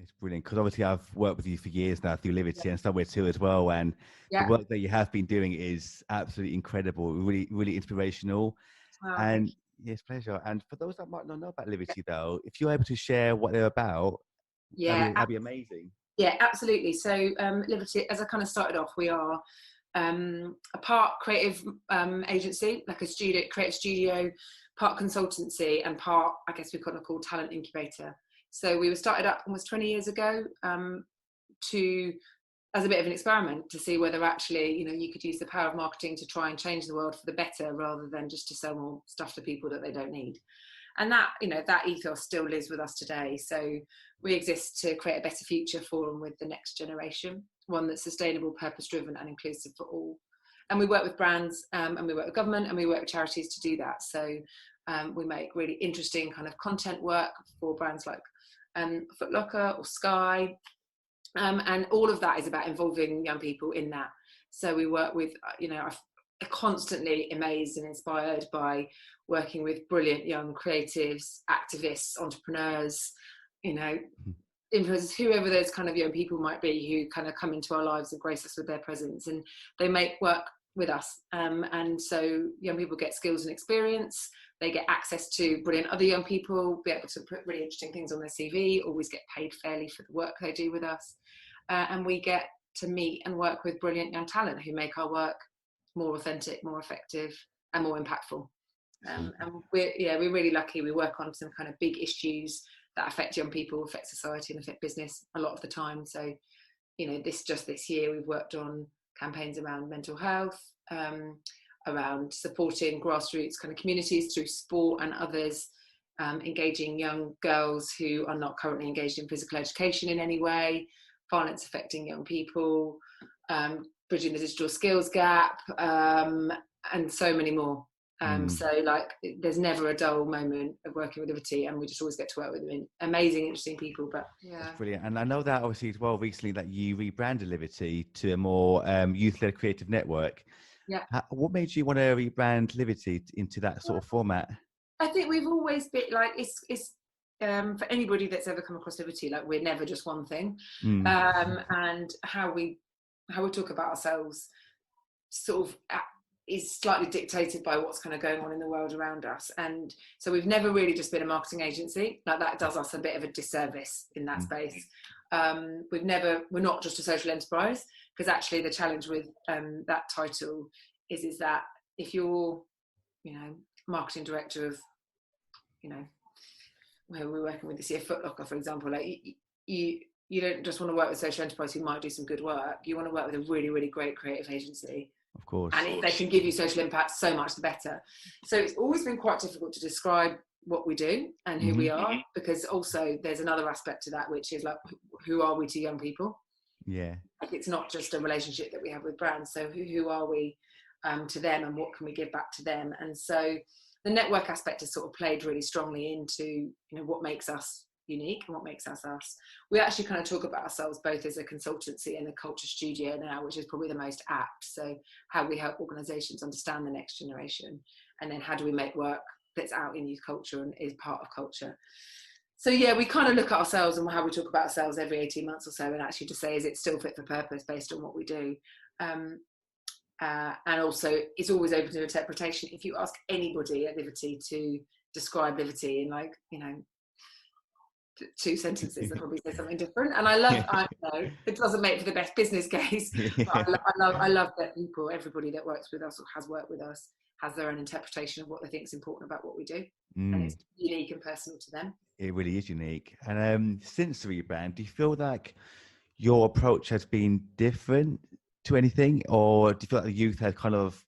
It's brilliant because obviously I've worked with you for years now through Livity and somewhere too as well. And the Yeah. work that you have been doing is absolutely incredible, really, really inspirational. Oh, thank And you. yes, pleasure. And for those that might not know about Livity though, if you're able to share what they're about, Yeah, that'd be amazing. yeah, absolutely. So, Liberty, as I kind of started off, we are a part creative agency, like a studio, creative studio, part consultancy, and part, I guess we kind of call talent incubator. So we were started up almost 20 years ago to as a bit of an experiment to see whether actually, you could use the power of marketing to try and change the world for the better rather than just to sell more stuff to people that they don't need. And that ethos still lives with us today. So we exist to create a better future for and with the next generation, one that's sustainable, purpose driven and inclusive for all. And we work with brands and we work with government and we work with charities to do that. So we make really interesting kind of content work for brands like Foot Locker or Sky, and all of that is about involving young people in that. So we work with, I'm constantly amazed and inspired by working with brilliant young creatives, activists, entrepreneurs, influencers, whoever those kind of young people might be who kind of come into our lives and grace us with their presence, and they make work with us. And so young people get skills and experience, they get access to brilliant other young people, be able to put really interesting things on their CV, always get paid fairly for the work they do with us. And we get to meet and work with brilliant young talent who make our work more authentic, more effective and more impactful. And we're really lucky. We work on some kind of big issues that affect young people, affect society and affect business a lot of the time. So, this year we've worked on campaigns around mental health, around supporting grassroots kind of communities through sport and others, engaging young girls who are not currently engaged in physical education in any way, violence affecting young people, bridging the digital skills gap, and so many more. So there's never a dull moment of working with Livity, and we just always get to work with amazing, interesting people. But yeah, that's brilliant. And I know that obviously as well recently that you rebranded Livity to a more youth-led creative network. yeah. What made you want to rebrand Livity into that sort of format? I think we've always been like it's for anybody that's ever come across Livity, like we're never just one thing. And how we talk about ourselves sort of is slightly dictated by what's kind of going on in the world around us. And so we've never really just been a marketing agency. Like that does us a bit of a disservice in that space. We're not just a social enterprise, because actually the challenge with that title is that if you're, marketing director of, where we're working with this year, Foot Locker, for example, like you don't just want to work with social enterprise who might do some good work. You want to work with a really, really great creative agency. Of course. And if they can give you social impact, so much the better. So it's always been quite difficult to describe what we do and who we are, because also there's another aspect to that, which is like, who are we to young people? Yeah. Like it's not just a relationship that we have with brands. So who are we to them, and what can we give back to them? And so the network aspect has sort of played really strongly into, what makes us unique and what makes us us. We actually kind of talk about ourselves both as a consultancy and a culture studio now, which is probably the most apt. So how we help organizations understand the next generation, and then how do we make work that's out in youth culture and is part of culture. So yeah, we kind of look at ourselves and how we talk about ourselves every 18 months or so, and actually to say, is it still fit for purpose based on what we do? And also it's always open to interpretation. If you ask anybody at Livity to describe Livity in 2 sentences, they'll probably say something different. And I know it doesn't make for the best business case, but I love that everybody that works with us or has worked with us has their own interpretation of what they think is important about what we do, and it's unique and personal to them. It really is unique. And since the rebrand, do you feel like your approach has been different to anything, or do you feel like the youth has kind of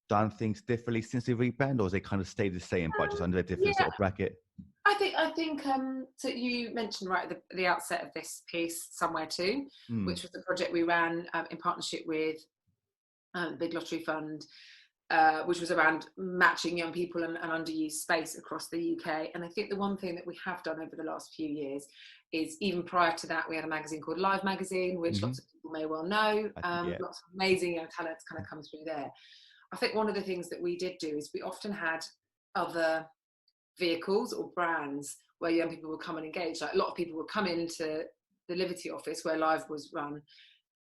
done things differently since the rebrand, or has it kind of stayed the same but just under a different sort of bracket? I think so you mentioned right at the outset of this piece, Somewhere To, which was the project we ran in partnership with the Big Lottery Fund, which was around matching young people and underused space across the UK. And I think the one thing that we have done over the last few years is, even prior to that, we had a magazine called Live Magazine, which lots of people may well know. Lots of amazing young talents kind of come through there. I think one of the things that we did do is we often had other vehicles or brands where young people would come and engage. Like a lot of people would come into the Livity office where Live was run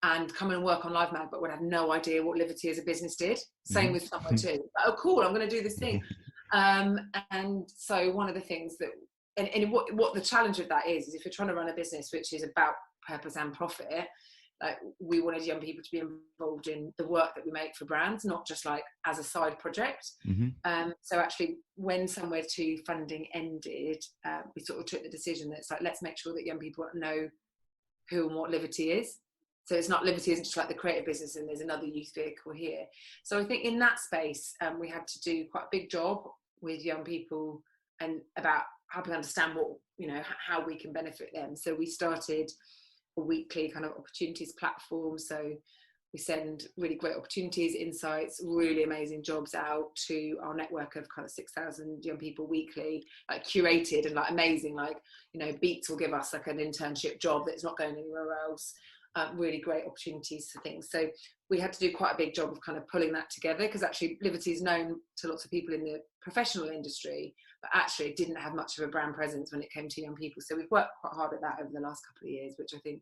and come and work on Live Mag, but would have no idea what Livity as a business did. Same with Somewhere Too. Like, oh, cool, I'm going to do this thing. And so one of the things that, and what the challenge of that is if you're trying to run a business which is about purpose and profit, like we wanted young people to be involved in the work that we make for brands, not just like as a side project. So actually when Somewhere Too funding ended, we sort of took the decision that it's like, let's make sure that young people know who and what Livity is. So it's not, Livity isn't just like the creative business and there's another youth vehicle here. So I think in that space, we had to do quite a big job with young people and about helping understand what, you know, how we can benefit them. So we started a weekly kind of opportunities platform. So we send really great opportunities, insights, really amazing jobs out to our network of kind of 6,000 young people weekly, like curated and like amazing, like, you know, Beats will give us like an internship job that's not going anywhere else. Really great opportunities for things. So we had to do quite a big job of kind of pulling that together, because actually Livity is known to lots of people in the professional industry, but actually it didn't have much of a brand presence when it came to young people. So we've worked quite hard at that over the last couple of years, which I think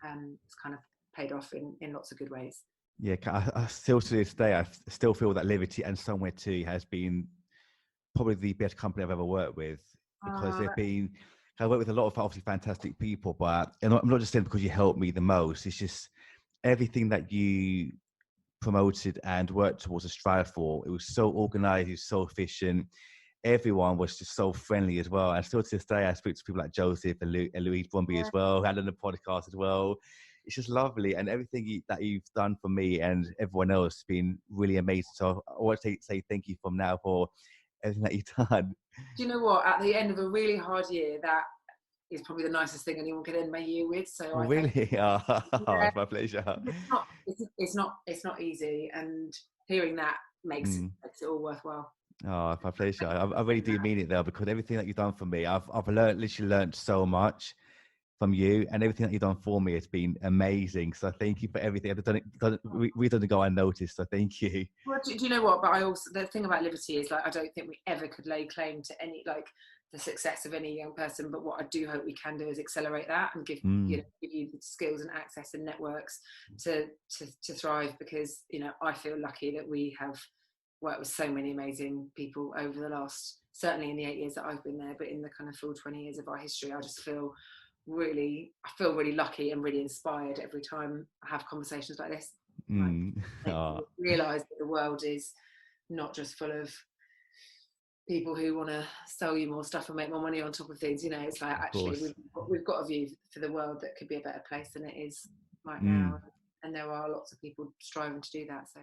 has kind of paid off in lots of good ways. Yeah, I still to this day, I still feel that Livity and Somewhere Too has been probably the best company I've ever worked with, because they've been, I work with a lot of obviously fantastic people, but I'm not just saying because you helped me the most. It's just everything that you promoted and worked towards a strive for. It was so organized, it was so efficient. Everyone was just so friendly as well. And still to this day, I speak to people like Joseph and Louise Bromby as well, had on the podcast as well. It's just lovely. And everything that you've done for me and everyone else has been really amazing. So I want to say thank you from now for everything that you've done. Do you know what? At the end of a really hard year, that is probably the nicest thing anyone could end my year with. So Oh, really? Yeah. It's my pleasure. It's not easy, and hearing that makes it all worthwhile. Oh, it's my pleasure. I really do mean it though, because everything that you've done for me, I've literally learned so much from you, and everything that you've done for me has been amazing. So thank you for everything. I've done it. We didn't go unnoticed. So thank you. Well, do you know what? But I also, the thing about Livity is, like, I don't think we ever could lay claim to any, like, the success of any young person. But what I do hope we can do is accelerate that and give you the skills and access and networks to thrive. Because, you know, I feel lucky that we have worked with so many amazing people over the last, certainly in the 8 years that I've been there, but in the kind of full 20 years of our history, I just feel really lucky and really inspired every time I have conversations like this. Like, realize that the world is not just full of people who want to sell you more stuff and make more money on top of things. You know, it's like, actually we've got a view for the world that could be a better place than it is right now, and there are lots of people striving to do that. So